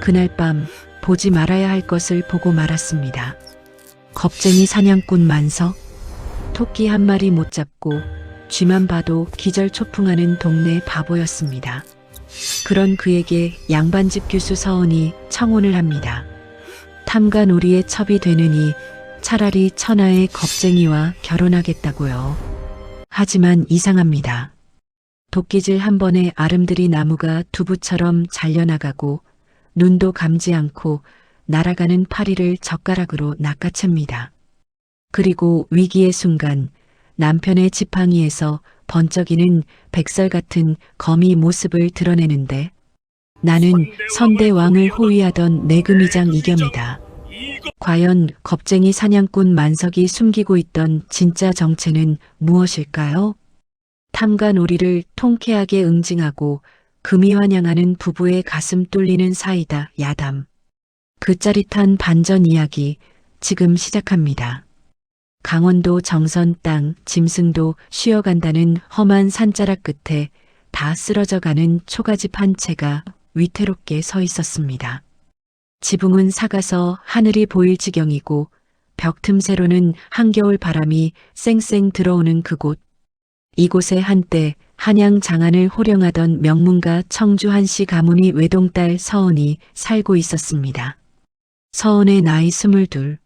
그날 밤 보지 말아야 할 것을 보고 말았습니다. 겁쟁이 사냥꾼 만석, 토끼 한 마리 못 잡고 쥐만 봐도 기절초풍하는 동네 바보였습니다. 그런 그에게 양반집 교수 서은이 청혼을 합니다. 탐관오리의 첩이 되느니 차라리 천하의 겁쟁이와 결혼하겠다고요. 하지만 이상합니다. 도끼질 한 번에 아름드리 나무가 두부처럼 잘려나가고 눈도 감지 않고 날아가는 파리를 젓가락으로 낚아챕니다. 그리고 위기의 순간 남편의 지팡이에서 번쩍이는 백설 같은 거미 모습을 드러내는데 나는 선대왕을 호위하던 내금위장 이겸이다. 과연 겁쟁이 사냥꾼 만석이 숨기고 있던 진짜 정체는 무엇일까요? 탐관오리를 통쾌하게 응징하고 금이 환영하는 부부의 가슴 뚫리는 사이다 야담. 그 짜릿한 반전 이야기 지금 시작합니다. 강원도 정선 땅 짐승도 쉬어간다는 험한 산자락 끝에 다 쓰러져가는 초가집 한 채가 위태롭게 서 있었습니다. 지붕은 삭아서 하늘이 보일 지경이고 벽 틈새로는 한겨울 바람이 쌩쌩 들어오는 그곳. 이곳에 한때 한양 장안을 호령하던 명문가 청주 한씨 가문이 외동딸 서은이 살고 있었습니다. 서은의 나이 22.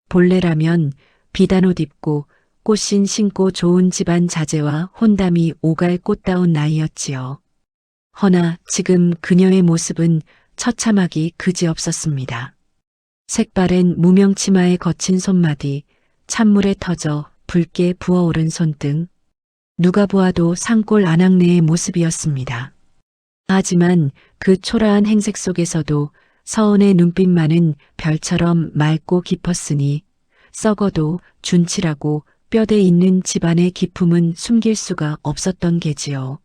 본래라면 비단 옷 입고 꽃신 신고 좋은 집안 자제와 혼담이 오갈 꽃다운 나이였지요. 허나 지금 그녀의 모습은 처참하기 그지없었습니다. 색바랜 무명 치마에 거친 손마디, 찬물에 터져 붉게 부어오른 손등, 누가 보아도 산골 아낙네의 모습이었습니다. 하지만 그 초라한 행색 속에서도 서은의 눈빛만은 별처럼 맑고 깊었으니 썩어도 준칠하고 뼈대 있는 집안의 기품은 숨길 수가 없었던 게지요.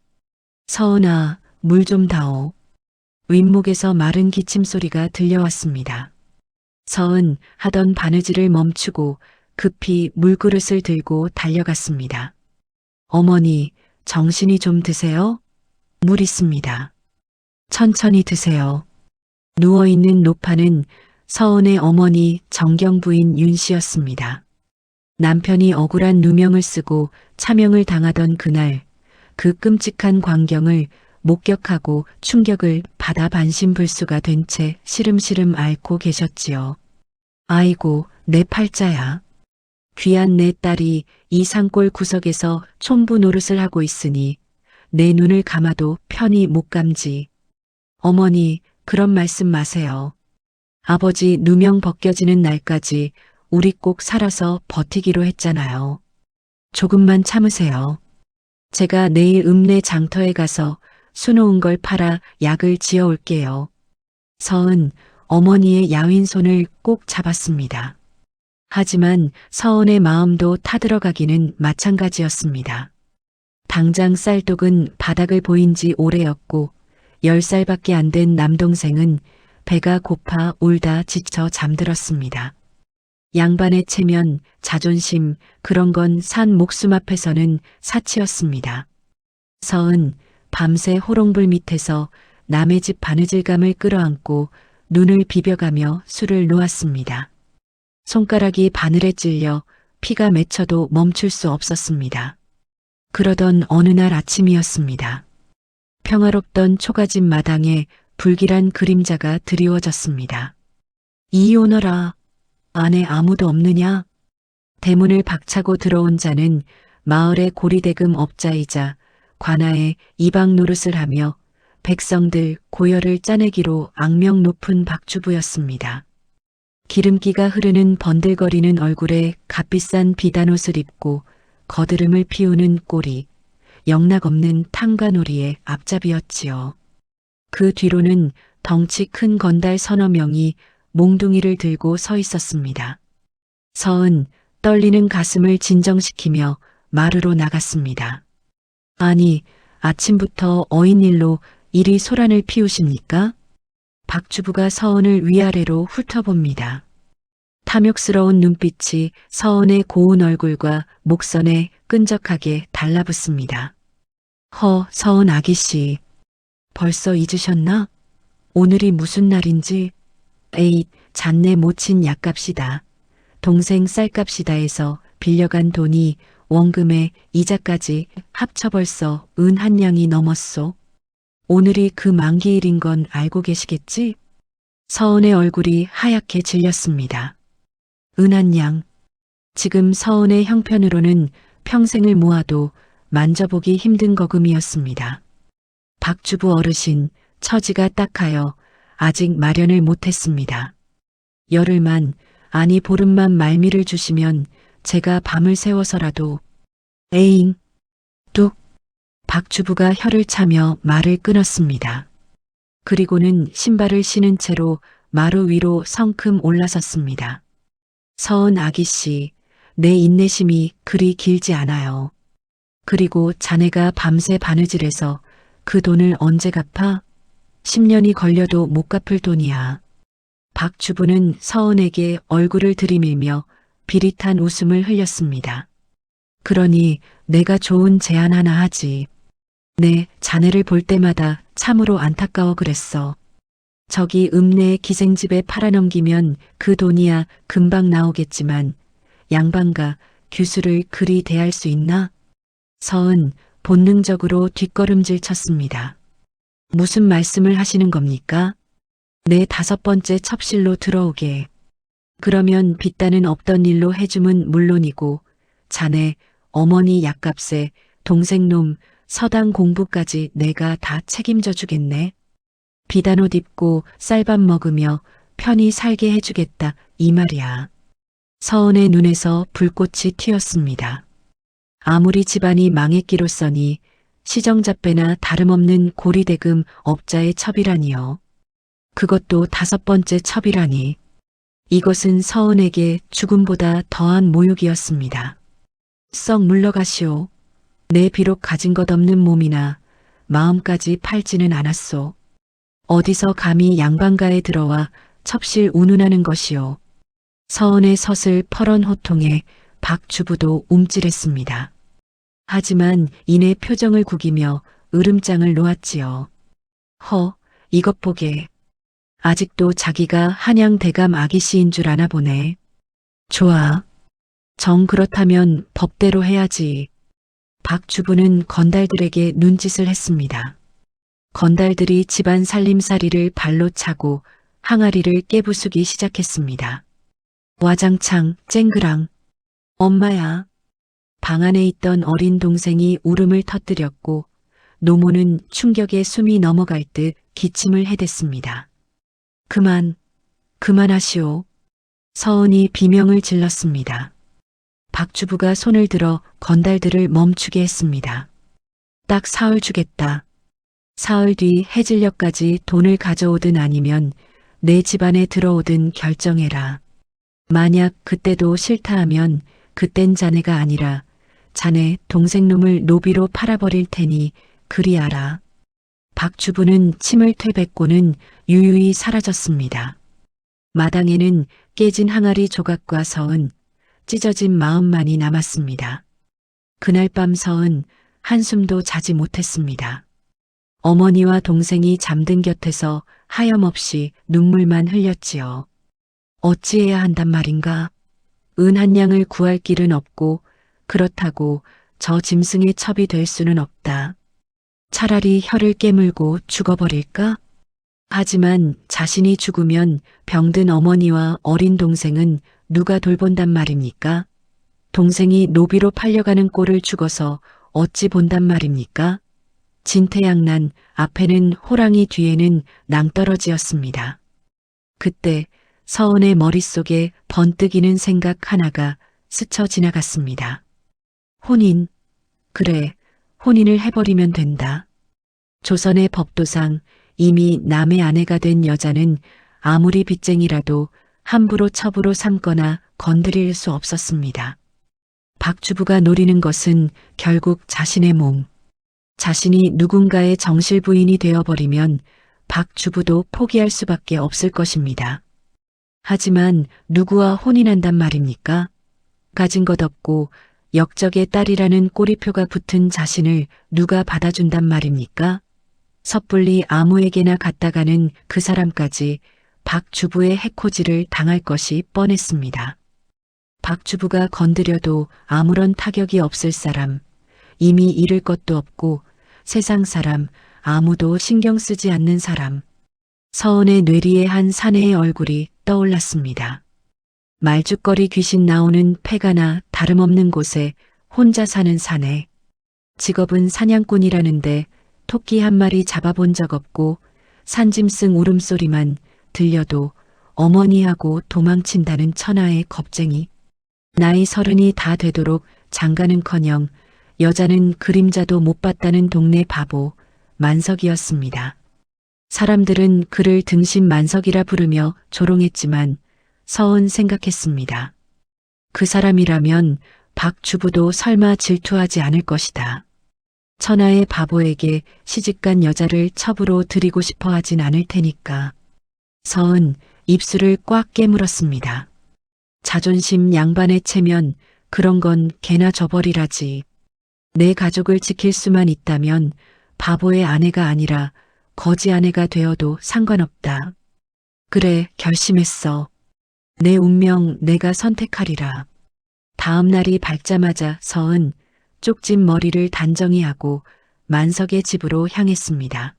서은아, 물 좀 다오. 윗목에서 마른 기침 소리가 들려왔습니다. 서은 하던 바느질을 멈추고 급히 물그릇을 들고 달려갔습니다. 어머니, 정신이 좀 드세요? 물 있습니다. 천천히 드세요. 누워있는 노파는 서은의 어머니 정경 부인 윤 씨였습니다. 남편이 억울한 누명을 쓰고 차명을 당하던 그날 그 끔찍한 광경을 목격하고 충격을 받아 반신불수가 된 채 시름시름 앓고 계셨지요. 아이고, 내 팔자야. 귀한 내 딸이 이 산골 구석에서 촌부 노릇을 하고 있으니 내 눈을 감아도 편히 못 감지. 어머니, 그런 말씀 마세요. 아버지 누명 벗겨지는 날까지 우리 꼭 살아서 버티기로 했잖아요. 조금만 참으세요. 제가 내일 읍내 장터에 가서 수놓은 걸 팔아 약을 지어 올게요. 서은 어머니의 야윈 손을 꼭 잡았습니다. 하지만 서은의 마음도 타들어가기는 마찬가지였습니다. 당장 쌀독은 바닥을 보인 지 오래였고 10살밖에 안 된 남동생은 배가 고파 울다 지쳐 잠들었습니다. 양반의 체면, 자존심, 그런 건 산 목숨 앞에서는 사치였습니다. 서은 밤새 호롱불 밑에서 남의 집 바느질감을 끌어안고 눈을 비벼가며 술을 놓았습니다. 손가락이 바늘에 찔려 피가 맺혀도 멈출 수 없었습니다. 그러던 어느 날 아침이었습니다. 평화롭던 초가집 마당에 불길한 그림자가 드리워졌습니다. 이혼하라. 안에 아무도 없느냐? 대문을 박차고 들어온 자는 마을의 고리대금 업자이자 관아에 이방 노릇을 하며 백성들 고열을 짜내기로 악명 높은 박주부였습니다. 기름기가 흐르는 번들거리는 얼굴에 값비싼 비단옷을 입고 거드름을 피우는 꼴이 영락없는 탐관오리의 앞잡이였지요. 그 뒤로는 덩치 큰 건달 서너 명이 몽둥이를 들고 서 있었습니다. 서은 떨리는 가슴을 진정시키며 마루로 나갔습니다. 아니, 아침부터 어인일로 이리 소란을 피우십니까? 박주부가 서은을 위아래로 훑어봅니다. 탐욕스러운 눈빛이 서은의 고운 얼굴과 목선에 끈적하게 달라붙습니다. 서은 아기씨, 벌써 잊으셨나? 오늘이 무슨 날인지. 에잇, 잔내 못 친 약값이다. 동생 쌀값이다 해서 빌려간 돈이 원금에 이자까지 합쳐 벌써 은 한 냥이 넘었소. 오늘이 그 만기일인 건 알고 계시겠지? 서은의 얼굴이 하얗게 질렸습니다. 은 한 냥. 지금 서은의 형편으로는 평생을 모아도 만져보기 힘든 거금이었습니다. 박주부 어르신, 처지가 딱하여 아직 마련을 못했습니다. 열흘만, 아니 보름만 말미를 주시면 제가 밤을 새워서라도. 에잉, 뚝. 박주부가 혀를 차며 말을 끊었습니다. 그리고는 신발을 신은 채로 마루 위로 성큼 올라섰습니다. 서은 아기씨, 내 인내심이 그리 길지 않아요. 그리고 자네가 밤새 바느질해서 그 돈을 언제 갚아? 10년이 걸려도 못 갚을 돈이야. 박주부는 서은에게 얼굴을 들이밀며 비릿한 웃음을 흘렸습니다. 그러니 내가 좋은 제안 하나 하지. 네, 자네를 볼 때마다 참으로 안타까워 그랬어. 저기 읍내의 기생집에 팔아넘기면 그 돈이야 금방 나오겠지만 양반가 규수를 그리 대할 수 있나? 서은 본능적으로 뒷걸음질 쳤습니다. 무슨 말씀을 하시는 겁니까? 내 5번째 첩실로 들어오게. 그러면 빚단은 없던 일로 해줌은 물론이고 자네 어머니 약값에 동생놈 서당 공부까지 내가 다 책임져 주겠네. 비단 옷 입고 쌀밥 먹으며 편히 살게 해주겠다 이 말이야. 서은의 눈에서 불꽃이 튀었습니다. 아무리 집안이 망했기로써니 시정잡배나 다름없는 고리대금 업자의 첩이라니요. 그것도 5번째 첩이라니. 이것은 서은에게 죽음보다 더한 모욕이었습니다. 썩 물러가시오. 내 비록 가진 것 없는 몸이나 마음까지 팔지는 않았소. 어디서 감히 양반가에 들어와 첩실 운운하는 것이오. 서은의 서슬 퍼런 호통에 박주부도 움찔했습니다. 하지만 이내 표정을 구기며 으름장을 놓았지요. 허, 이것 보게. 아직도 자기가 한양 대감 아기씨인 줄 아나 보네. 좋아. 정 그렇다면 법대로 해야지. 박주부는 건달들에게 눈짓을 했습니다. 건달들이 집안 살림살이를 발로 차고 항아리를 깨부수기 시작했습니다. 와장창 쨍그랑. 엄마야. 방 안에 있던 어린 동생이 울음을 터뜨렸고 노모는 충격에 숨이 넘어갈 듯 기침을 해댔습니다. 그만하시오. 서은이 비명을 질렀습니다. 박주부가 손을 들어 건달들을 멈추게 했습니다. 딱 사흘 주겠다. 사흘 뒤 해질녘까지 돈을 가져오든 아니면 내 집안에 들어오든 결정해라. 만약 그때도 싫다 하면 그땐 자네가 아니라 자네 동생놈을 노비로 팔아버릴 테니 그리 알아. 박주부는 침을 퇴뱉고는 유유히 사라졌습니다. 마당에는 깨진 항아리 조각과 서은, 찢어진 마음만이 남았습니다. 그날 밤 서은 한숨도 자지 못했습니다. 어머니와 동생이 잠든 곁에서 하염없이 눈물만 흘렸지요. 어찌해야 한단 말인가? 은 한 냥을 구할 길은 없고 그렇다고 저 짐승의 첩이 될 수는 없다. 차라리 혀를 깨물고 죽어버릴까? 하지만 자신이 죽으면 병든 어머니와 어린 동생은 누가 돌본단 말입니까? 동생이 노비로 팔려가는 꼴을 죽어서 어찌 본단 말입니까? 진퇴양난, 앞에는 호랑이, 뒤에는 낭떠러지였습니다. 그때 서은의 머릿속에 번뜩이는 생각 하나가 스쳐 지나갔습니다. 혼인. 그래, 혼인을 해버리면 된다. 조선의 법도상 이미 남의 아내가 된 여자는 아무리 빚쟁이라도 함부로 첩으로 삼거나 건드릴 수 없었습니다. 박주부가 노리는 것은 결국 자신의 몸. 자신이 누군가의 정실 부인이 되어버리면 박주부도 포기할 수밖에 없을 것입니다. 하지만 누구와 혼인한단 말입니까? 가진 것 없고 역적의 딸이라는 꼬리표가 붙은 자신을 누가 받아준단 말입니까? 섣불리 아무에게나 갔다가는 그 사람까지 박 주부의 해코지를 당할 것이 뻔했습니다. 박 주부가 건드려도 아무런 타격이 없을 사람, 이미 잃을 것도 없고 세상 사람, 아무도 신경 쓰지 않는 사람. 서은의 뇌리에 한 사내의 얼굴이 떠올랐습니다. 말죽거리 귀신 나오는 폐가나 다름없는 곳에 혼자 사는 사내. 직업은 사냥꾼이라는데 토끼 한 마리 잡아본 적 없고 산짐승 울음소리만 들려도 어머니하고 도망친다는 천하의 겁쟁이. 나이 30이 다 되도록 장가는커녕 여자는 그림자도 못 봤다는 동네 바보 만석이었습니다. 사람들은 그를 등신 만석이라 부르며 조롱했지만 서은 생각했습니다. 그 사람이라면 박 주부도 설마 질투하지 않을 것이다. 천하의 바보에게 시집간 여자를 첩으로 들이고 싶어 하진 않을 테니까. 서은 입술을 꽉 깨물었습니다. 자존심 양반에 채면 그런 건 개나 줘버리라지. 내 가족을 지킬 수만 있다면 바보의 아내가 아니라 거지 아내가 되어도 상관없다. 그래, 결심했어. 내 운명 내가 선택하리라. 다음 날이 밝자마자 서은 쪽진 머리를 단정히 하고 만석의 집으로 향했습니다.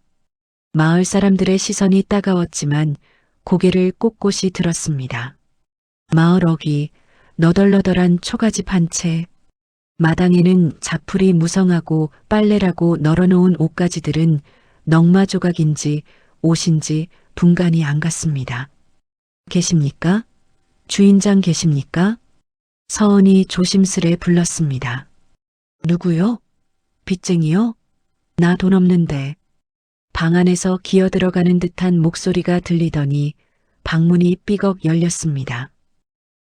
마을 사람들의 시선이 따가웠지만 고개를 꼿꼿이 들었습니다. 마을 어귀, 너덜너덜한 초가집 한 채, 마당에는 자풀이 무성하고 빨래라고 널어놓은 옷가지들은 넝마 조각인지 옷인지 분간이 안 갔습니다. 계십니까? 주인장 계십니까? 서은이 조심스레 불렀습니다. 누구요? 빚쟁이요? 나 돈 없는데. 방 안에서 기어들어가는 듯한 목소리가 들리더니 방문이 삐걱 열렸습니다.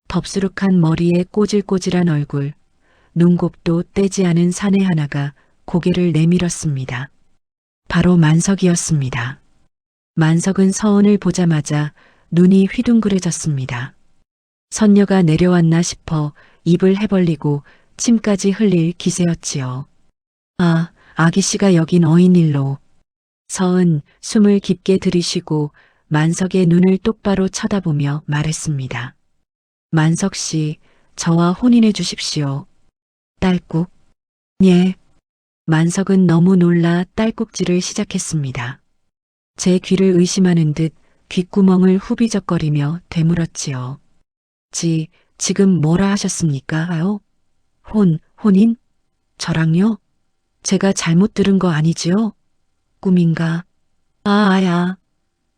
덥수룩한 머리에 꼬질꼬질한 얼굴, 눈곱도 떼지 않은 사내 하나가 고개를 내밀었습니다. 바로 만석이었습니다. 만석은 서은을 보자마자 눈이 휘둥그레졌습니다. 선녀가 내려왔나 싶어 입을 해벌리고 침까지 흘릴 기세였지요. 아, 아기씨가 여긴 어인일로. 서은 숨을 깊게 들이쉬고 만석의 눈을 똑바로 쳐다보며 말했습니다. 만석씨, 저와 혼인해 주십시오. 딸꾹. 예. 만석은 너무 놀라 딸꾹질을 시작했습니다. 제 귀를 의심하는 듯 귓구멍을 후비적거리며 되물었지요. 지금 뭐라 하셨습니까? 혼인? 저랑요? 제가 잘못 들은 거 아니지요? 꿈인가? 아야.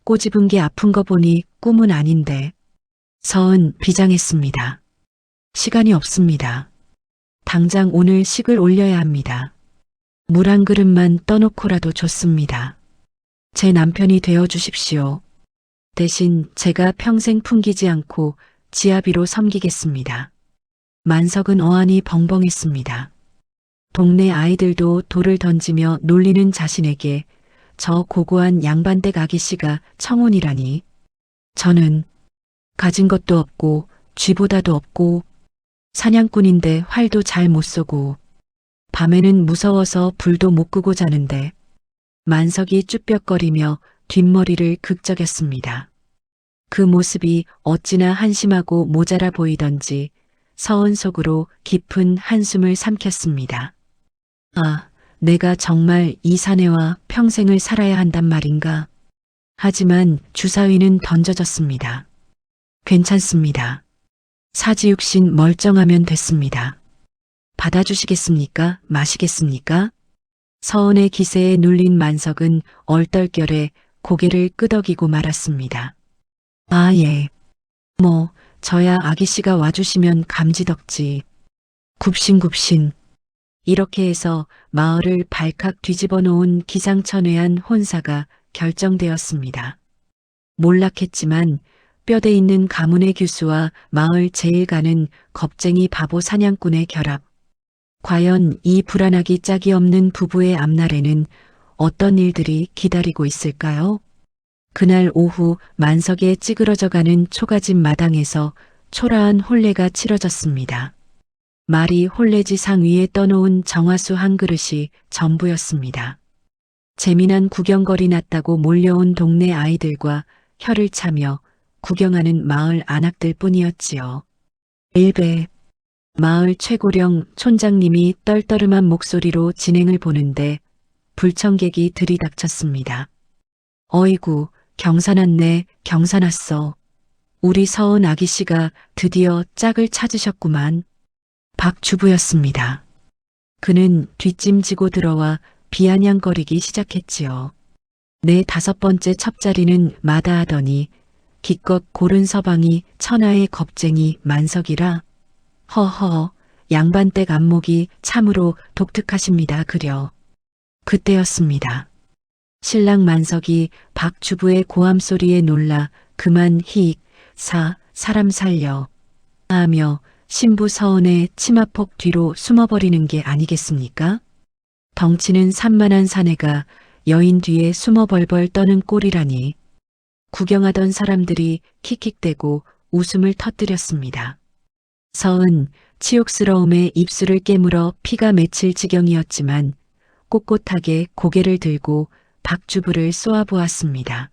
꼬집은 게 아픈 거 보니 꿈은 아닌데. 서은 비장했습니다. 시간이 없습니다. 당장 오늘 식을 올려야 합니다. 물 한 그릇만 떠놓고라도 좋습니다. 제 남편이 되어 주십시오. 대신 제가 평생 풍기지 않고 지아비로 섬기겠습니다. 만석은 어안이 벙벙했습니다. 동네 아이들도 돌을 던지며 놀리는 자신에게 저 고고한 양반댁 아기씨가 청혼이라니. 저는 가진 것도 없고 쥐보다도 없고 사냥꾼인데 활도 잘 못 쏘고 밤에는 무서워서 불도 못 끄고 자는데. 만석이 쭈뼛거리며 뒷머리를 극적였습니다. 그 모습이 어찌나 한심하고 모자라 보이던지 서은 속으로 깊은 한숨을 삼켰습니다. 아, 내가 정말 이 사내와 평생을 살아야 한단 말인가. 하지만 주사위는 던져졌습니다. 괜찮습니다. 사지육신 멀쩡하면 됐습니다. 받아주시겠습니까? 마시겠습니까? 서은의 기세에 눌린 만석은 얼떨결에 고개를 끄덕이고 말았습니다. 아, 예. 저야 아기씨가 와주시면 감지덕지. 굽신굽신. 이렇게 해서 마을을 발칵 뒤집어 놓은 기상천외한 혼사가 결정되었습니다. 몰락했지만 뼈대 있는 가문의 규수와 마을 제일가는 겁쟁이 바보 사냥꾼의 결합. 과연 이 불안하기 짝이 없는 부부의 앞날에는 어떤 일들이 기다리고 있을까요? 그날 오후 만석에 찌그러져가는 초가집 마당에서 초라한 혼례가 치러졌습니다. 말이 혼례지상 위에 떠놓은 정화수 한 그릇이 전부였습니다. 재미난 구경거리 났다고 몰려온 동네 아이들과 혀를 차며 구경하는 마을 안악들 뿐이었지요. 일배 마을 최고령 촌장님이 떨떠름한 목소리로 진행을 보는데 불청객이 들이닥쳤습니다. 어이구, 경사났네, 경사났어. 우리 서은 아기씨가 드디어 짝을 찾으셨구만. 박 주부였습니다. 그는 뒷짐지고 들어와 비아냥거리기 시작했지요. 내 5번째 첩자리는 마다하더니 기껏 고른 서방이 천하의 겁쟁이 만석이라. 허허, 양반댁 안목이 참으로 독특하십니다. 그려. 그때였습니다. 신랑 만석이 박 주부의 고함 소리에 놀라 그만 히익 사람 살려 하며 신부 서은의 치마폭 뒤로 숨어버리는 게 아니겠습니까? 덩치는 산만한 사내가 여인 뒤에 숨어 벌벌 떠는 꼴이라니. 구경하던 사람들이 킥킥대고 웃음을 터뜨렸습니다. 서은 치욕스러움에 입술을 깨물어 피가 맺힐 지경이었지만 꼿꼿하게 고개를 들고 박주부를 쏘아보았습니다.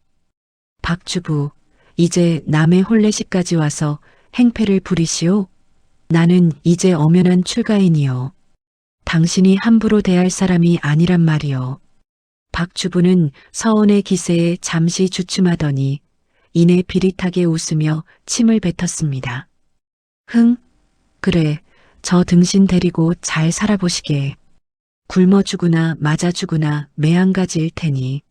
박주부, 이제 남의 혼례식까지 와서 행패를 부리시오? 나는 이제 엄연한 출가인이요. 당신이 함부로 대할 사람이 아니란 말이요. 박주부는 서은의 기세에 잠시 주춤하더니 이내 비릿하게 웃으며 침을 뱉었습니다. 흥, 그래, 저 등신 데리고 잘 살아보시게. 굶어 죽으나 맞아 죽으나 매한가지일 테니.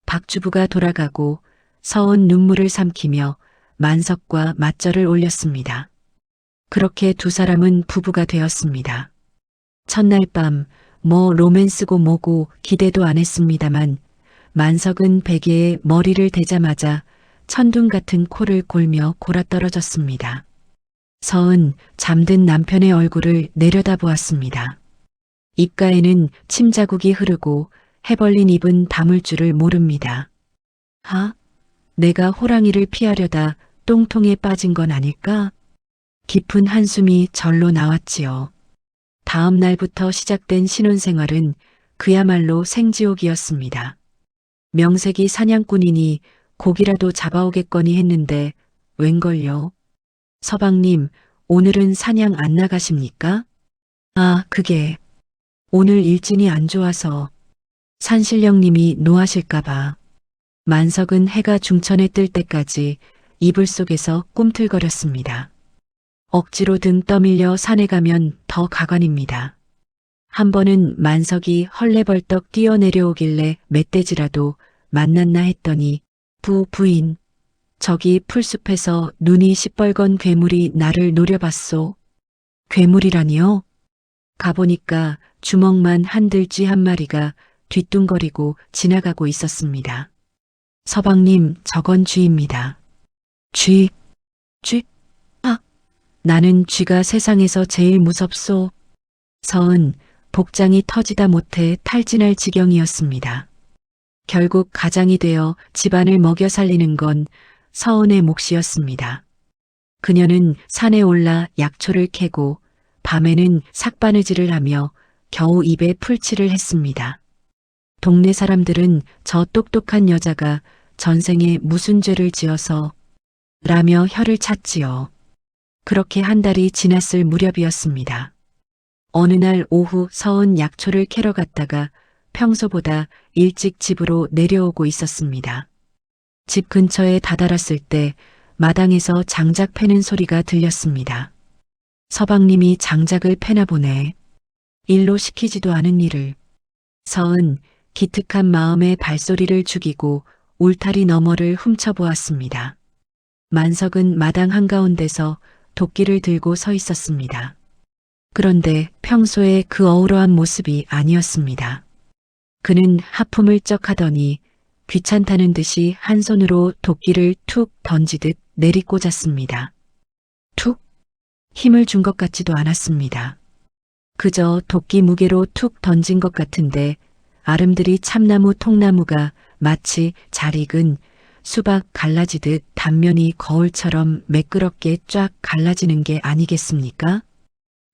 박주부가 돌아가고 서은 눈물을 삼키며 만석과 맞절을 올렸습니다. 그렇게 두 사람은 부부가 되었습니다. 첫날 밤 뭐 로맨스고 뭐고 기대도 안 했습니다만 만석은 베개에 머리를 대자마자 천둥 같은 코를 골며 골아떨어졌습니다. 서은 잠든 남편의 얼굴을 내려다보았습니다. 입가에는 침자국이 흐르고 해벌린 입은 다물 줄을 모릅니다. 하? 내가 호랑이를 피하려다 똥통에 빠진 건 아닐까? 깊은 한숨이 절로 나왔지요. 다음 날부터 시작된 신혼생활은 그야말로 생지옥이었습니다. 명색이 사냥꾼이니 고기라도 잡아오겠거니 했는데 웬걸요? 서방님, 오늘은 사냥 안 나가십니까? 아, 그게 오늘 일진이 안 좋아서 산신령님이 노하실까봐. 만석은 해가 중천에 뜰 때까지 이불 속에서 꿈틀거렸습니다. 억지로 등 떠밀려 산에 가면 더 가관입니다. 한 번은 만석이 헐레벌떡 뛰어내려오길래 멧돼지라도 만났나 했더니 부인, 저기 풀숲에서 눈이 시뻘건 괴물이 나를 노려봤소. 괴물이라니요? 가보니까 주먹만 한 들쥐 한 마리가 뒤뚱거리고 지나가고 있었습니다. 서방님, 저건 쥐입니다. 쥐? 아, 나는 쥐가 세상에서 제일 무섭소. 서은 복장이 터지다 못해 탈진할 지경이었습니다. 결국 가장이 되어 집안을 먹여 살리는 건 서은의 몫이었습니다. 그녀는 산에 올라 약초를 캐고 밤에는 삭바느질을 하며 겨우 입에 풀칠을 했습니다. 동네 사람들은 저 똑똑한 여자가 전생에 무슨 죄를 지어서 라며 혀를 찼지요. 그렇게 한 달이 지났을 무렵이었습니다. 어느 날 오후 서은 약초를 캐러 갔다가 평소보다 일찍 집으로 내려오고 있었습니다. 집 근처에 다다랐을 때 마당에서 장작 패는 소리가 들렸습니다. 서방님이 장작을 패나 보네. 일로 시키지도 않은 일을. 서은 기특한 마음에 발소리를 죽이고 울타리 너머를 훔쳐보았습니다. 만석은 마당 한가운데서 도끼를 들고 서 있었습니다. 그런데 평소에 그 어우러한 모습이 아니었습니다. 그는 하품을 쩍 하더니 귀찮다는 듯이 한 손으로 도끼를 툭 던지듯 내리꽂았습니다. 툭? 힘을 준 것 같지도 않았습니다. 그저 도끼 무게로 툭 던진 것 같은데 아름드리 참나무 통나무가 마치 잘 익은 수박 갈라지듯 단면이 거울처럼 매끄럽게 쫙 갈라지는 게 아니겠습니까?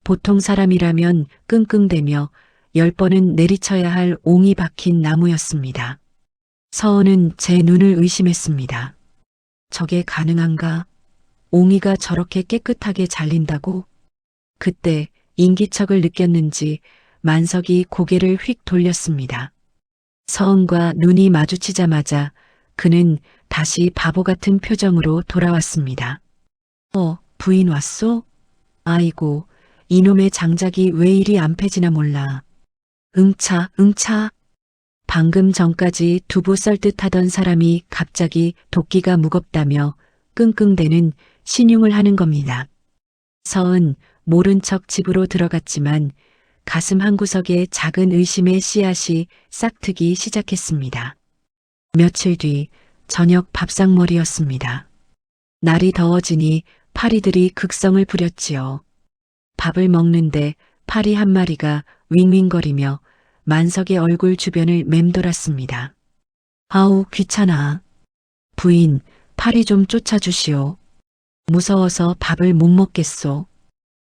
보통 사람이라면 끙끙대며 10번은 내리쳐야 할 옹이 박힌 나무였습니다. 서은은 제 눈을 의심했습니다. 저게 가능한가? 옹이가 저렇게 깨끗하게 잘린다고? 그때 인기척을 느꼈는지 만석이 고개를 휙 돌렸습니다. 서은과 눈이 마주치자마자 그는 다시 바보 같은 표정으로 돌아왔습니다. 부인 왔소? 아이고, 이놈의 장작이 왜 이리 안 패지나 몰라. 응차, 응차. 방금 전까지 두부 썰듯 하던 사람이 갑자기 도끼가 무겁다며 끙끙대는 신용을 하는 겁니다. 서은 모른 척 집으로 들어갔지만 가슴 한구석에 작은 의심의 씨앗이 싹트기 시작했습니다. 며칠 뒤 저녁 밥상머리였습니다. 날이 더워지니 파리들이 극성을 부렸지요. 밥을 먹는데 파리 한 마리가 윙윙거리며 만석의 얼굴 주변을 맴돌았습니다. 아우 귀찮아. 부인, 파리 좀 쫓아주시오. 무서워서 밥을 못 먹겠소.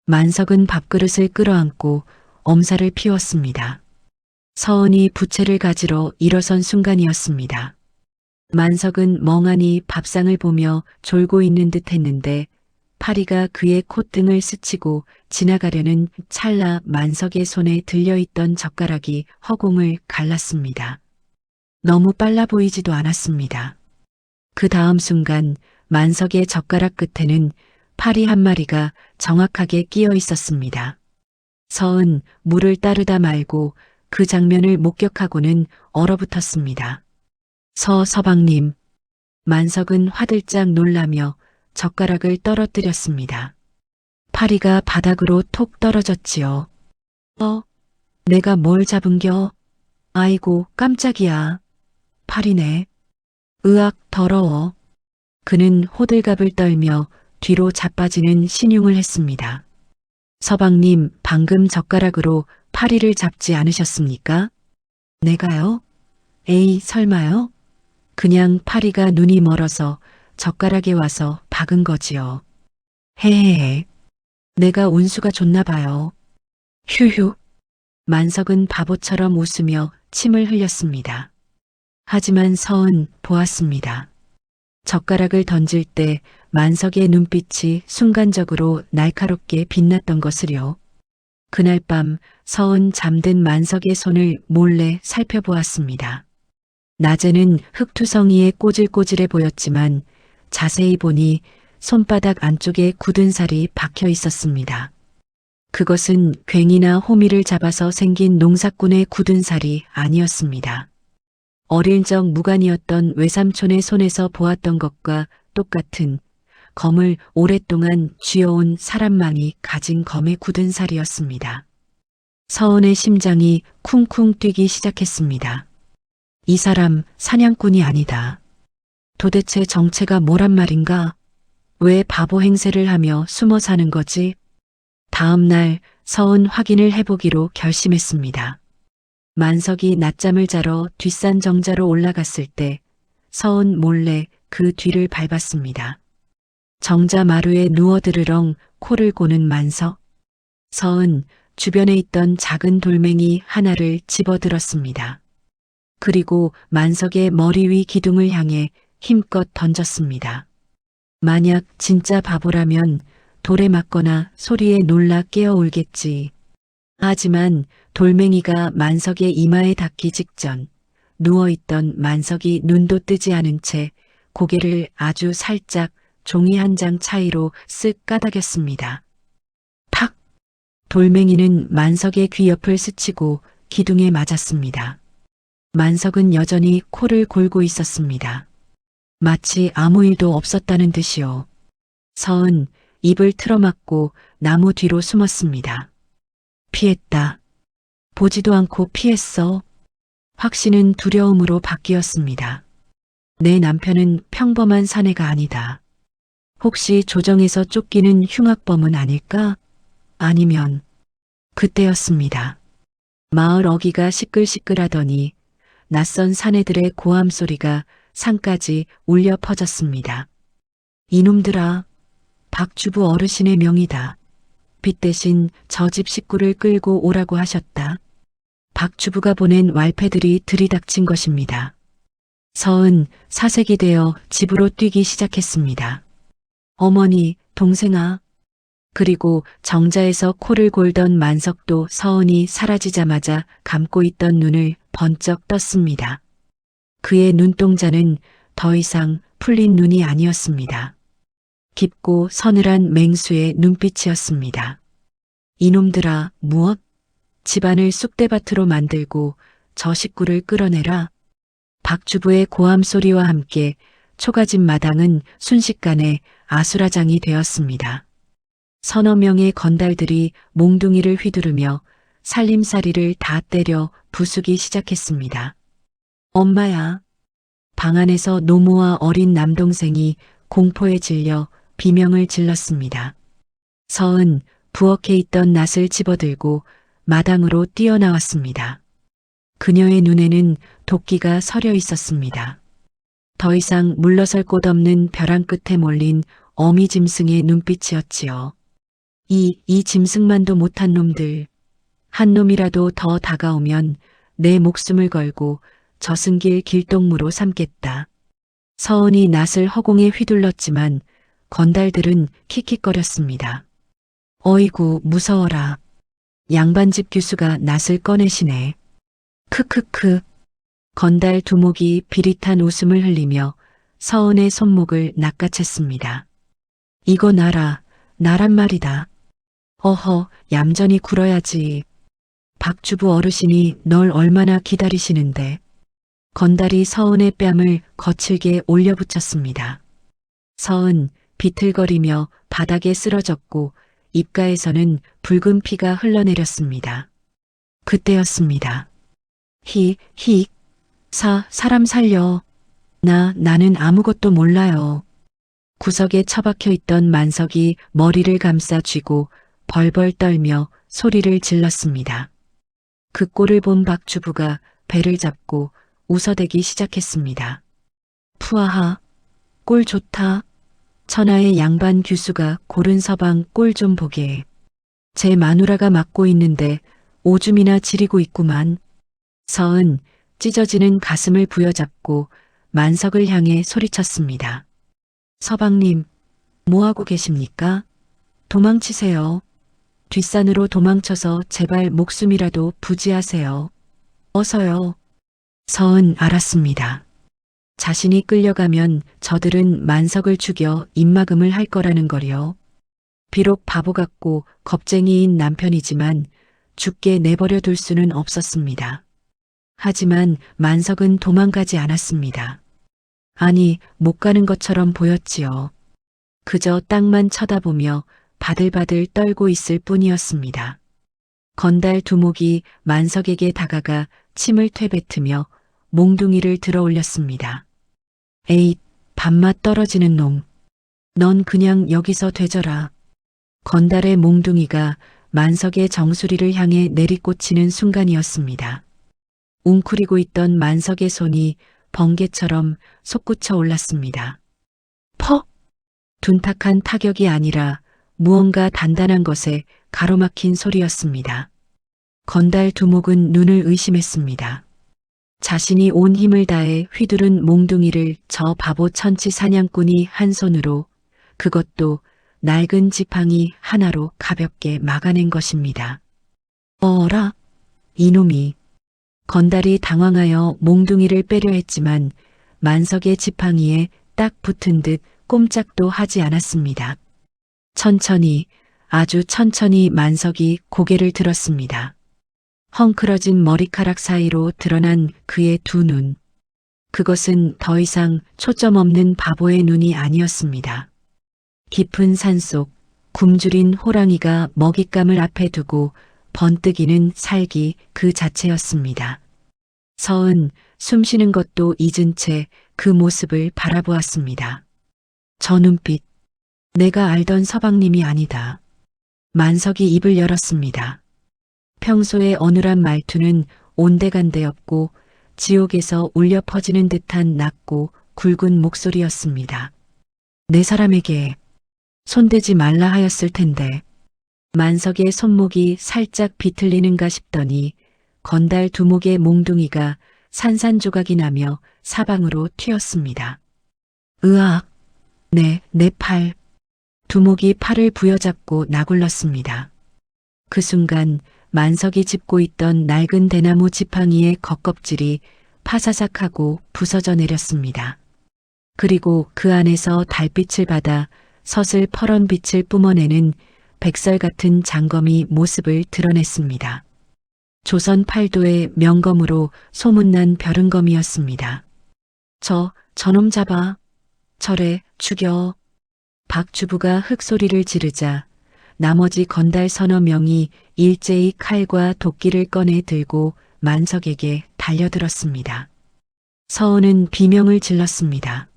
만석은 밥그릇을 끌어안고 엄살을 피웠습니다. 서은이 부채를 가지러 일어선 순간이었습니다. 만석은 멍하니 밥상을 보며 졸고 있는 듯 했는데 파리가 그의 콧등을 스치고 지나가려는 찰나 만석의 손에 들려있던 젓가락이 허공을 갈랐습니다. 너무 빨라 보이지도 않았습니다. 그 다음 순간 만석의 젓가락 끝에는 파리 한 마리가 정확하게 끼어 있었습니다. 서은 물을 따르다 말고 그 장면을 목격하고는 얼어붙었습니다. 서방님. 만석은 화들짝 놀라며 젓가락을 떨어뜨렸습니다. 파리가 바닥으로 톡 떨어졌지요. 내가 뭘 잡은겨? 아이고 깜짝이야. 파리네. 으악 더러워. 그는 호들갑을 떨며 뒤로 자빠지는 신용을 했습니다. 서방님, 방금 젓가락으로 파리를 잡지 않으셨습니까? 내가요? 에이, 설마요? 그냥 파리가 눈이 멀어서 젓가락에 와서 박은 거지요. 헤헤헤. 내가 운수가 좋나 봐요. 휴휴. 만석은 바보처럼 웃으며 침을 흘렸습니다. 하지만 서은 보았습니다. 젓가락을 던질 때 만석의 눈빛이 순간적으로 날카롭게 빛났던 것을요. 그날 밤 서은 잠든 만석의 손을 몰래 살펴보았습니다. 낮에는 흙투성이에 꼬질꼬질해 보였지만 자세히 보니 손바닥 안쪽에 굳은 살이 박혀 있었습니다. 그것은 괭이나 호미를 잡아서 생긴 농사꾼의 굳은 살이 아니었습니다. 어릴 적 무관이었던 외삼촌의 손에서 보았던 것과 똑같은 검을 오랫동안 쥐어온 사람만이 가진 검의 굳은 살이었습니다. 서은의 심장이 쿵쿵 뛰기 시작했습니다. 이 사람 사냥꾼이 아니다. 도대체 정체가 뭐란 말인가? 왜 바보 행세를 하며 숨어 사는 거지? 다음 날 서은 확인을 해보기로 결심했습니다. 만석이 낮잠을 자러 뒷산 정자로 올라갔을 때 서은 몰래 그 뒤를 밟았습니다. 정자 마루에 누워 드르렁 코를 고는 만석. 서은 주변에 있던 작은 돌멩이 하나를 집어들었습니다. 그리고 만석의 머리 위 기둥을 향해 힘껏 던졌습니다. 만약 진짜 바보라면 돌에 맞거나 소리에 놀라 깨어 울겠지. 하지만 돌멩이가 만석의 이마에 닿기 직전 누워있던 만석이 눈도 뜨지 않은 채 고개를 아주 살짝 종이 한 장 차이로 쓱 까닥였습니다. 팍! 돌멩이는 만석의 귀 옆을 스치고 기둥에 맞았습니다. 만석은 여전히 코를 골고 있었습니다. 마치 아무 일도 없었다는 듯이요. 서은 입을 틀어막고 나무 뒤로 숨었습니다. 피했다. 보지도 않고 피했어. 확신은 두려움으로 바뀌었습니다. 내 남편은 평범한 사내가 아니다. 혹시 조정에서 쫓기는 흉악범은 아닐까? 아니면 그때였습니다. 마을 어귀가 시끌시끌하더니 낯선 사내들의 고함 소리가 산까지 울려 퍼졌습니다. 이놈들아, 박주부 어르신의 명이다. 빚 대신 저 집 식구를 끌고 오라고 하셨다. 박 주부가 보낸 왈패들이 들이닥친 것입니다. 서은 사색이 되어 집으로 뛰기 시작했습니다. 어머니, 동생아. 그리고 정자에서 코를 골던 만석도 서은이 사라지자마자 감고 있던 눈을 번쩍 떴습니다. 그의 눈동자는 더 이상 풀린 눈이 아니었습니다. 깊고 서늘한 맹수의 눈빛이었습니다. 이놈들아, 무엇? 집안을 쑥대밭으로 만들고 저 식구를 끌어내라. 박주부의 고함 소리와 함께 초가집 마당은 순식간에 아수라장이 되었습니다. 서너 명의 건달들이 몽둥이를 휘두르며 살림살이를 다 때려 부수기 시작했습니다. 엄마야. 방 안에서 노모와 어린 남동생이 공포에 질려 비명을 질렀습니다. 서은 부엌에 있던 낫을 집어들고 마당으로 뛰어나왔습니다. 그녀의 눈에는 도끼가 서려 있었습니다. 더 이상 물러설 곳 없는 벼랑 끝에 몰린 어미 짐승의 눈빛이었지요. 이 짐승만도 못한 놈들. 한 놈이라도 더 다가오면 내 목숨을 걸고 저승길 길동무로 삼겠다. 서은이 낫을 허공에 휘둘렀지만 건달들은 킥킥거렸습니다. 어이구, 무서워라. 양반집 규수가 낫을 꺼내시네. 크크크. 건달 두목이 비릿한 웃음을 흘리며 서은의 손목을 낚아챘습니다. 이거 나란 말이다. 어허, 얌전히 굴어야지. 박주부 어르신이 널 얼마나 기다리시는데. 건달이 서은의 뺨을 거칠게 올려붙였습니다. 서은 비틀거리며 바닥에 쓰러졌고 입가에서는 붉은 피가 흘러내렸습니다. 그때였습니다. 사람 살려. 나는 아무것도 몰라요. 구석에 처박혀 있던 만석이 머리를 감싸 쥐고 벌벌 떨며 소리를 질렀습니다. 그 꼴을 본 박주부가 배를 잡고 웃어대기 시작했습니다. 푸아하, 꼴 좋다. 천하의 양반 규수가 고른 서방 꼴 좀 보게. 제 마누라가 맡고 있는데 오줌이나 지리고 있구만. 서은 찢어지는 가슴을 부여잡고 만석을 향해 소리쳤습니다. 서방님, 뭐하고 계십니까? 도망치세요. 뒷산으로 도망쳐서 제발 목숨이라도 부지하세요. 어서요. 서은 알았습니다. 자신이 끌려가면 저들은 만석을 죽여 입막음을 할 거라는 거리요. 비록 바보 같고 겁쟁이인 남편이지만 죽게 내버려 둘 수는 없었습니다. 하지만 만석은 도망가지 않았습니다. 아니, 못 가는 것처럼 보였지요. 그저 땅만 쳐다보며 바들바들 떨고 있을 뿐이었습니다. 건달 두목이 만석에게 다가가 침을 퇴뱉으며 몽둥이를 들어 올렸습니다. 에잇, 밥맛 떨어지는 놈. 넌 그냥 여기서 되져라. 건달의 몽둥이가 만석의 정수리를 향해 내리꽂히는 순간이었습니다. 웅크리고 있던 만석의 손이 번개처럼 솟구쳐 올랐습니다. 퍽! 둔탁한 타격이 아니라 무언가 단단한 것에 가로막힌 소리였습니다. 건달 두목은 눈을 의심했습니다. 자신이 온 힘을 다해 휘두른 몽둥이를 저 바보 천치 사냥꾼이 한 손으로, 그것도 낡은 지팡이 하나로 가볍게 막아낸 것입니다. 어라? 이놈이. 건달이 당황하여 몽둥이를 빼려 했지만 만석의 지팡이에 딱 붙은 듯 꼼짝도 하지 않았습니다. 천천히, 아주 천천히 만석이 고개를 들었습니다. 헝클어진 머리카락 사이로 드러난 그의 두 눈. 그것은 더 이상 초점 없는 바보의 눈이 아니었습니다. 깊은 산속 굶주린 호랑이가 먹잇감을 앞에 두고 번뜩이는 살기 그 자체였습니다. 서은 숨쉬는 것도 잊은 채 그 모습을 바라보았습니다. 저 눈빛, 내가 알던 서방님이 아니다. 만석이 입을 열었습니다. 평소의 어눌한 말투는 온데간데없고 지옥에서 울려 퍼지는 듯한 낮고 굵은 목소리였습니다. 내 사람에게 손대지 말라 하였을 텐데. 만석의 손목이 살짝 비틀리는가 싶더니 건달 두목의 몽둥이가 산산조각이 나며 사방으로 튀었습니다. 으악! 내 팔. 두목이 팔을 부여잡고 나굴렀습니다. 그 순간 만석이 짚고 있던 낡은 대나무 지팡이의 겉껍질이 파사삭하고 부서져 내렸습니다. 그리고 그 안에서 달빛을 받아 서슬 퍼런 빛을 뿜어내는 백설 같은 장검이 모습을 드러냈습니다. 조선 팔도의 명검으로 소문난 벼른검이었습니다. 저놈 잡아. 절에 죽여. 박 주부가 흑소리를 지르자 나머지 건달 서너 명이 일제히 칼과 도끼를 꺼내 들고 만석에게 달려들었습니다. 서은은 비명을 질렀습니다.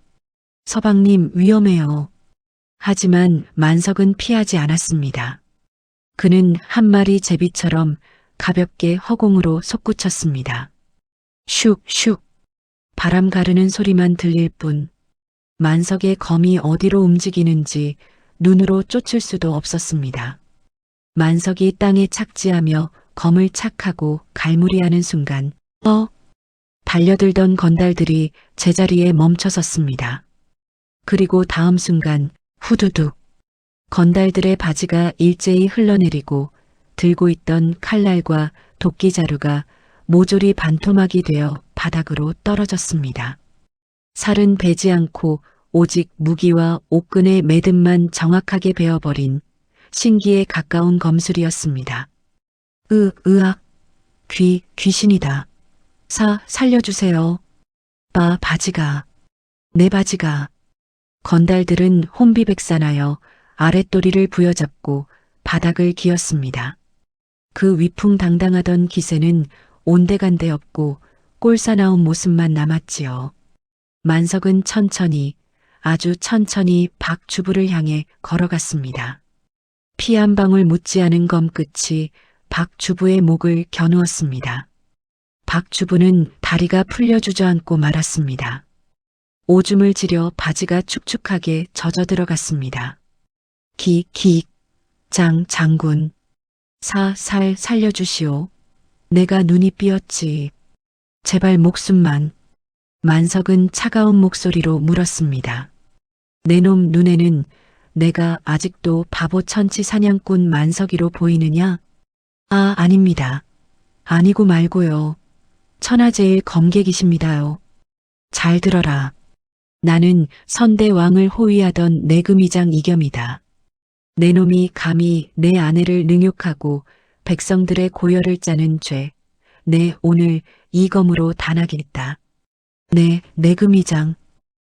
서방님 위험해요. 하지만 만석은 피하지 않았습니다. 그는 한 마리 제비처럼 가볍게 허공으로 솟구쳤습니다. 슉슉 바람 가르는 소리만 들릴 뿐 만석의 검이 어디로 움직이는지 눈으로 쫓을 수도 없었습니다. 만석이 땅에 착지하며 검을 착하고 갈무리하는 순간 달려들던 건달들이 제자리에 멈춰섰습니다. 그리고 다음 순간 후두둑 건달들의 바지가 일제히 흘러내리고 들고 있던 칼날과 도끼자루가 모조리 반토막이 되어 바닥으로 떨어졌습니다. 살은 베지 않고 오직 무기와 옥근의 매듭만 정확하게 베어버린 신기에 가까운 검술이었습니다. 으악, 귀신이다. 살려주세요. 바지가, 내 바지가. 건달들은 혼비백산하여 아랫도리를 부여잡고 바닥을 기었습니다. 그 위풍당당하던 기세는 온데간데 없고 꼴사나운 모습만 남았지요. 만석은 천천히, 아주 천천히 박 주부를 향해 걸어갔습니다. 피 한 방울 묻지 않은 검끝이 박 주부의 목을 겨누었습니다. 박 주부는 다리가 풀려 주저앉고 말았습니다. 오줌을 지려 바지가 축축하게 젖어 들어갔습니다. 장군. 살려주시오. 내가 눈이 삐었지. 제발 목숨만. 만석은 차가운 목소리로 물었습니다. 내 놈 눈에는 내가 아직도 바보 천치 사냥꾼 만석이로 보이느냐? 아닙니다. 아니고 말고요. 천하제일 검객이십니다요. 잘 들어라. 나는 선대왕을 호위하던 내금이장 이겸이다. 내 놈이 감히 내 아내를 능욕하고 백성들의 고열을 짜는 죄, 내 오늘 이 검으로 단하겠다. 내금이장.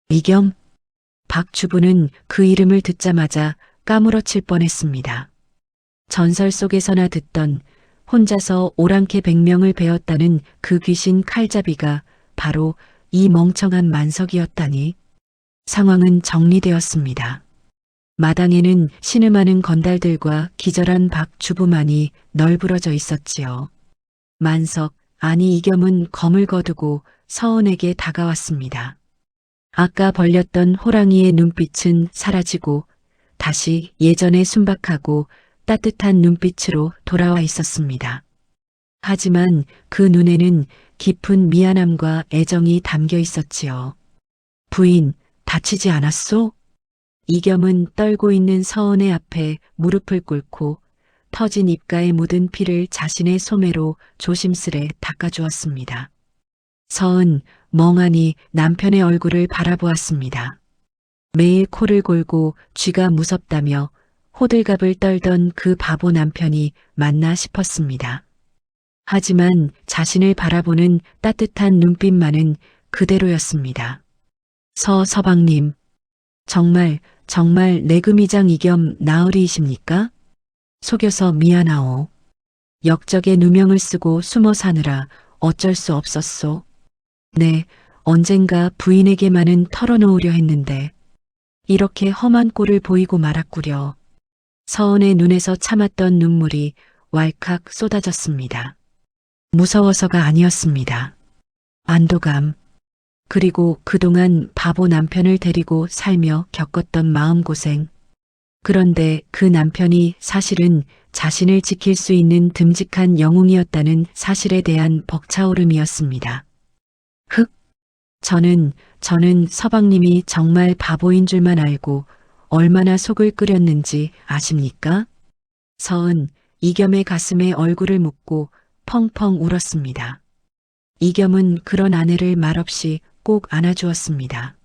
이겸? 박 주부는 그 이름을 듣자마자 까무러칠 뻔했습니다. 전설 속에서나 듣던 혼자서 오랑캐 100명을 베었다는 그 귀신 칼잡이가 바로 이 멍청한 만석이었다니. 상황은 정리되었습니다. 마당에는 신음하는 건달들과 기절한 박 주부만이 널브러져 있었지요. 만석, 아니 이겸은 검을 거두고 서은에게 다가왔습니다. 아까 벌렸던 호랑이의 눈빛은 사라지고 다시 예전의 순박하고 따뜻한 눈빛으로 돌아와 있었습니다. 하지만 그 눈에는 깊은 미안함과 애정이 담겨 있었지요. 부인, 다치지 않았소? 이겸은 떨고 있는 서은의 앞에 무릎을 꿇고 터진 입가에 묻은 피를 자신의 소매로 조심스레 닦아주었습니다. 서은 멍하니 남편의 얼굴을 바라보았습니다. 매일 코를 골고 쥐가 무섭다며 호들갑을 떨던 그 바보 남편이 맞나 싶었습니다. 하지만 자신을 바라보는 따뜻한 눈빛만은 그대로였습니다. 서방님, 정말 내금이장 이겸 나으리이십니까? 속여서 미안하오. 역적의 누명을 쓰고 숨어 사느라 어쩔 수 없었소. 네, 언젠가 부인에게만은 털어놓으려 했는데 이렇게 험한 꼴을 보이고 말았구려. 서은의 눈에서 참았던 눈물이 왈칵 쏟아졌습니다. 무서워서가 아니었습니다. 안도감, 그리고 그동안 바보 남편을 데리고 살며 겪었던 마음고생, 그런데 그 남편이 사실은 자신을 지킬 수 있는 듬직한 영웅이었다는 사실에 대한 벅차오름이었습니다. 흑, 저는 서방님이 정말 바보인 줄만 알고 얼마나 속을 끓였는지 아십니까? 서은 이겸의 가슴에 얼굴을 묻고 펑펑 울었습니다. 이겸은 그런 아내를 말없이 꼭 안아주었습니다.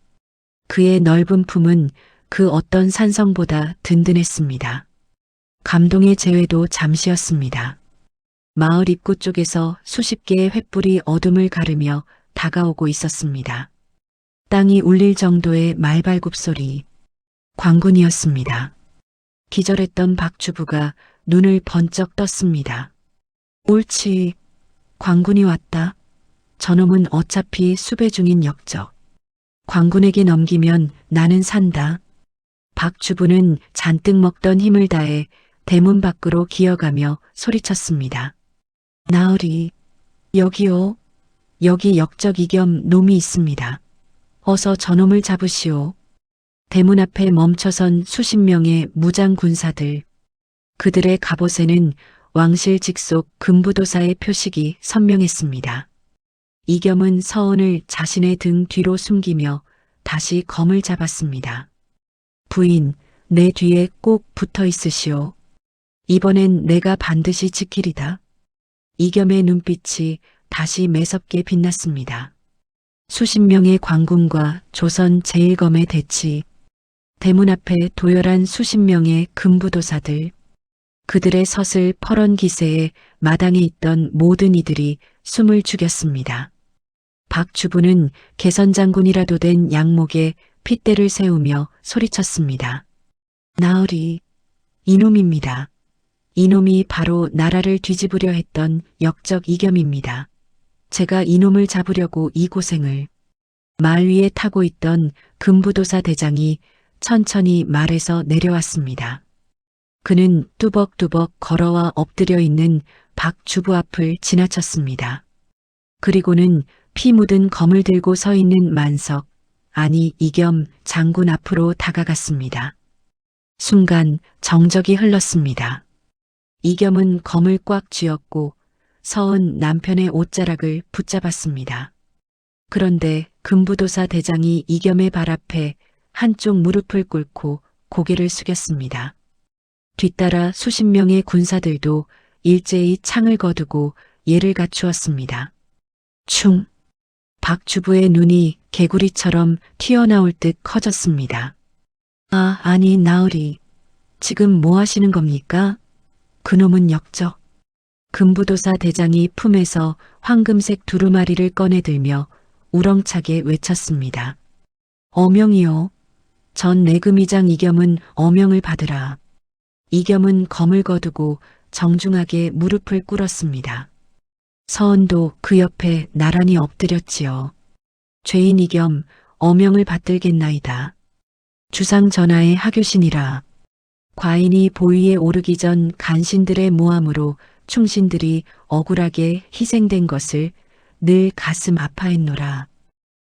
그의 넓은 품은 그 어떤 산성보다 든든했습니다. 감동의 재회도 잠시였습니다. 마을 입구 쪽에서 수십 개의 횃불이 어둠을 가르며 다가오고 있었습니다. 땅이 울릴 정도의 말발굽 소리. 광군이었습니다. 기절했던 박주부가 눈을 번쩍 떴습니다. 옳지. 광군이 왔다. 저놈은 어차피 수배 중인 역적. 광군에게 넘기면 나는 산다. 박주부는 잔뜩 먹던 힘을 다해 대문 밖으로 기어가며 소리쳤습니다. 나으리, 여기요. 여기 역적 이겸 놈이 있습니다. 어서 저놈을 잡으시오. 대문 앞에 멈춰선 수십 명의 무장 군사들. 그들의 갑옷에는 왕실 직속 금부도사의 표식이 선명했습니다. 이겸은 서은을 자신의 등 뒤로 숨기며 다시 검을 잡았습니다. 부인, 내 뒤에 꼭 붙어 있으시오. 이번엔 내가 반드시 지키리다. 이겸의 눈빛이 다시 매섭게 빛났습니다. 수십 명의 관군과 조선 제1검의 대치, 대문 앞에 도열한 수십 명의 금부도사들, 그들의 서슬 퍼런 기세에 마당에 있던 모든 이들이 숨을 죽였습니다. 박주부는 개선장군이라도 된 양목에 핏대를 세우며 소리쳤습니다. 나으리, 이놈입니다. 이놈이 바로 나라를 뒤집으려 했던 역적 이겸입니다. 제가 이놈을 잡으려고 이 고생을. 말 위에 타고 있던 금부도사 대장이 천천히 말에서 내려왔습니다. 그는 뚜벅뚜벅 걸어와 엎드려 있는 박주부 앞을 지나쳤습니다. 그리고는 피 묻은 검을 들고 서 있는 만석, 아니 이겸 장군 앞으로 다가갔습니다. 순간 정적이 흘렀습니다. 이겸은 검을 꽉 쥐었고 서은 남편의 옷자락을 붙잡았습니다. 그런데 금부도사 대장이 이겸의 발 앞에 한쪽 무릎을 꿇고 고개를 숙였습니다. 뒤따라 수십 명의 군사들도 일제히 창을 거두고 예를 갖추었습니다. 충! 박주부의 눈이 개구리처럼 튀어나올 듯 커졌습니다. 아니 나으리, 지금 뭐 하시는 겁니까? 그놈은 역적. 금부도사 대장이 품에서 황금색 두루마리를 꺼내들며 우렁차게 외쳤습니다. 어명이요. 전 내금의장 이겸은 어명을 받으라. 이겸은 검을 거두고 정중하게 무릎을 꿇었습니다. 서은도 그 옆에 나란히 엎드렸지요. 죄인 이겸 어명을 받들겠나이다. 주상 전하의 하교신이라. 과인이 보위에 오르기 전 간신들의 모함으로 충신들이 억울하게 희생된 것을 늘 가슴 아파했노라.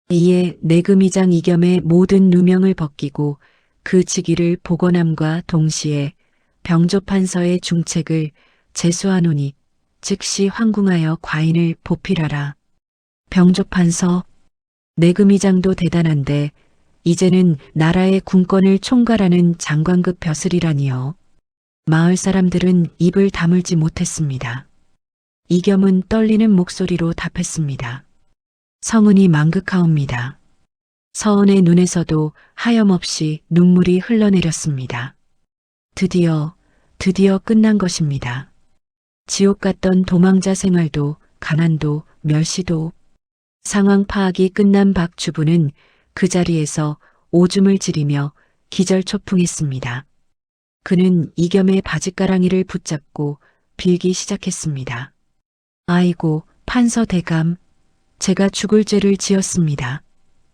이에 내금의장 이겸의 모든 누명을 벗기고 그 직위를 복원함과 동시에 병조판서의 중책을 제수하노니 즉시 황궁하여 과인을 보필하라. 병조판서, 내금의장도 대단한데 이제는 나라의 군권을 총괄하는 장관급 벼슬이라니요. 마을 사람들은 입을 다물지 못했습니다. 이겸은 떨리는 목소리로 답했습니다. 성은이 망극하옵니다. 서은의 눈에서도 하염없이 눈물이 흘러내렸습니다. 드디어 끝난 것입니다. 지옥 같던 도망자 생활도 가난도 멸시도. 상황 파악이 끝난 박주부는 그 자리에서 오줌을 지리며 기절초풍했습니다. 그는 이겸의 바짓가랑이를 붙잡고 빌기 시작했습니다. 아이고 판서 대감, 제가 죽을 죄를 지었습니다.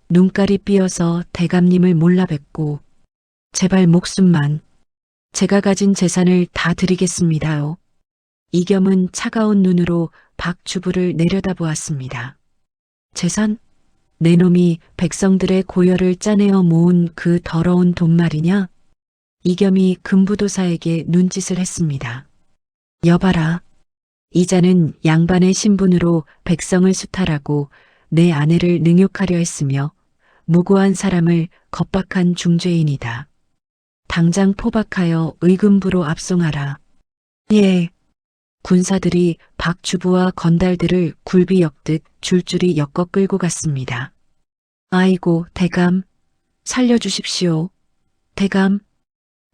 눈깔이 삐어서 대감님을 몰라 뵙고 제발 목숨만, 제가 가진 재산을 다 드리겠습니다요. 이겸은 차가운 눈으로 박주부를 내려다보았습니다. 재산? 내 놈이 백성들의 고열을 짜내어 모은 그 더러운 돈 말이냐? 이겸이 금부도사에게 눈짓을 했습니다. 여봐라. 이자는 양반의 신분으로 백성을 수탈하고 내 아내를 능욕하려 했으며 무고한 사람을 겁박한 중죄인이다. 당장 포박하여 의금부로 압송하라. 예. 군사들이 박 주부와 건달들을 굴비 엮듯 줄줄이 엮어 끌고 갔습니다. 아이고, 대감, 살려주십시오. 대감.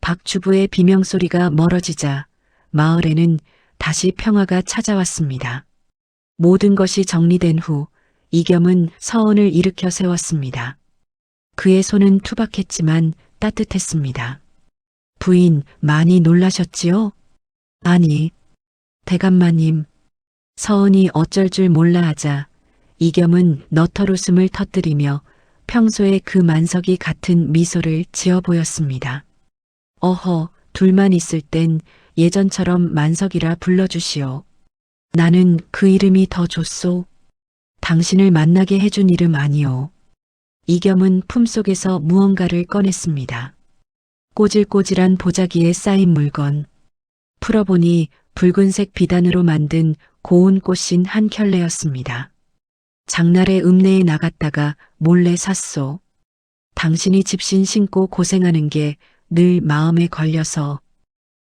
박 주부의 비명소리가 멀어지자 마을에는 다시 평화가 찾아왔습니다. 모든 것이 정리된 후 이겸은 서원을 일으켜 세웠습니다. 그의 손은 투박했지만 따뜻했습니다. 부인, 많이 놀라셨지요? 아니, 대감마님. 서은이 어쩔 줄 몰라 하자 이겸은 너털웃음을 터뜨리며 평소에 그 만석이 같은 미소를 지어 보였습니다. 어허, 둘만 있을 땐 예전처럼 만석이라 불러주시오. 나는 그 이름이 더 좋소. 당신을 만나게 해준 이름 아니오. 이겸은 품속에서 무언가를 꺼냈습니다. 꼬질꼬질한 보자기에 쌓인 물건. 풀어보니 붉은색 비단으로 만든 고운 꽃신 한 켤레였습니다. 장날에 읍내에 나갔다가 몰래 샀소. 당신이 집신 신고 고생하는 게 늘 마음에 걸려서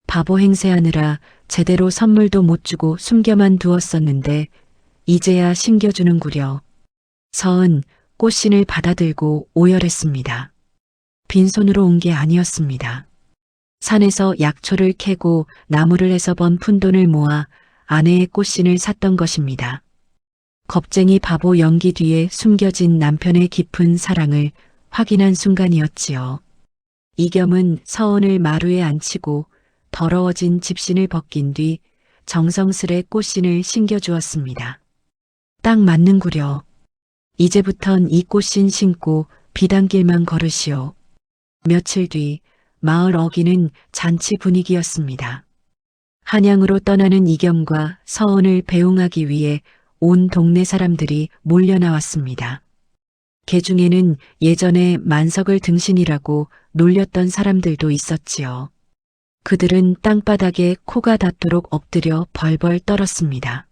바보 행세하느라 제대로 선물도 못 주고 숨겨만 두었었는데 이제야 신겨주는구려. 서은 꽃신을 받아들고 오열했습니다. 빈손으로 온 게 아니었습니다. 산에서 약초를 캐고 나무를 해서 번 푼돈을 모아 아내의 꽃신을 샀던 것입니다. 겁쟁이 바보 연기 뒤에 숨겨진 남편의 깊은 사랑을 확인한 순간이었지요. 이겸은 서은을 마루에 앉히고 더러워진 집신을 벗긴 뒤 정성스레 꽃신을 신겨주었습니다. 딱 맞는구려. 이제부턴 이 꽃신 신고 비단길만 걸으시오. 며칠 뒤 마을 어기는 잔치 분위기였습니다. 한양으로 떠나는 이겸과 서은을 배웅하기 위해 온 동네 사람들이 몰려 나왔습니다. 개 중에는 예전에 만석을 등신이라고 놀렸던 사람들도 있었지요. 그들은 땅바닥에 코가 닿도록 엎드려 벌벌 떨었습니다.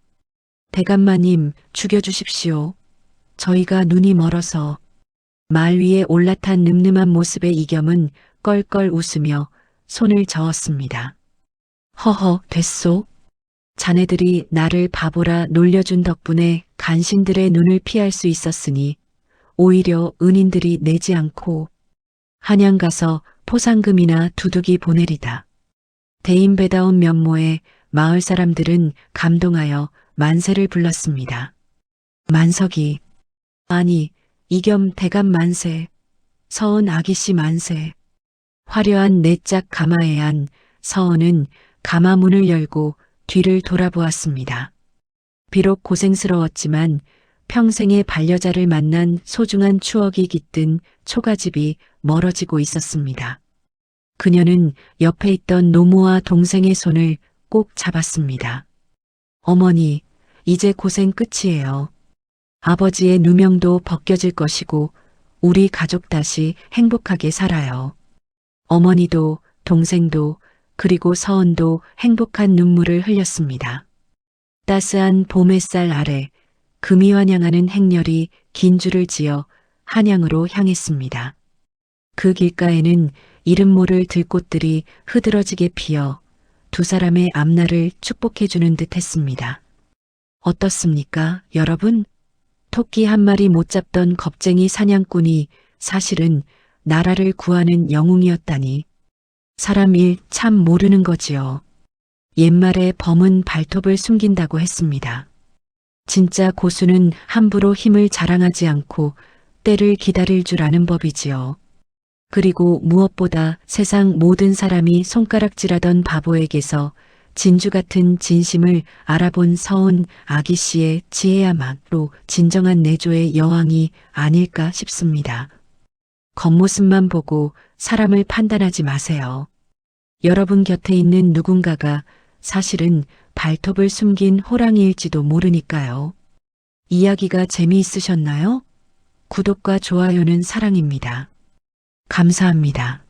대감마님, 죽여주십시오. 저희가 눈이 멀어서. 말 위에 올라탄 늠름한 모습의 이겸은 껄껄 웃으며 손을 저었습니다. 허허, 됐소. 자네들이 나를 바보라 놀려준 덕분에 간신들의 눈을 피할 수 있었으니 오히려 은인들이 내지 않고 한양 가서 포상금이나 두둑이 보내리다. 대인배다운 면모에 마을 사람들은 감동하여 만세를 불렀습니다. 만석이, 아니, 이겸 대감 만세, 서은 아기씨 만세. 화려한 내짝 가마에 안 서은은 가마 문을 열고 뒤를 돌아보았습니다. 비록 고생스러웠지만 평생의 반려자를 만난 소중한 추억이 깃든 초가집이 멀어지고 있었습니다. 그녀는 옆에 있던 노모와 동생의 손을 꼭 잡았습니다. 어머니, 이제 고생 끝이에요. 아버지의 누명도 벗겨질 것이고 우리 가족 다시 행복하게 살아요. 어머니도 동생도 그리고 서은도 행복한 눈물을 흘렸습니다. 따스한 봄 햇살 아래 금이 환영하는 행렬이 긴 줄을 지어 한양으로 향했습니다. 그 길가에는 이름 모를 들꽃들이 흐드러지게 피어 두 사람의 앞날을 축복해주는 듯 했습니다. 어떻습니까, 여러분? 토끼 한 마리 못 잡던 겁쟁이 사냥꾼이 사실은 나라를 구하는 영웅이었다니. 사람 일 참 모르는 거지요. 옛말에 범은 발톱을 숨긴다고 했습니다. 진짜 고수는 함부로 힘을 자랑하지 않고 때를 기다릴 줄 아는 법이지요. 그리고 무엇보다 세상 모든 사람이 손가락질하던 바보에게서 진주 같은 진심을 알아본 서은 아기씨의 지혜야말로 진정한 내조의 여왕이 아닐까 싶습니다. 겉모습만 보고 사람을 판단하지 마세요. 여러분 곁에 있는 누군가가 사실은 발톱을 숨긴 호랑이일지도 모르니까요. 이야기가 재미있으셨나요? 구독과 좋아요는 사랑입니다. 감사합니다.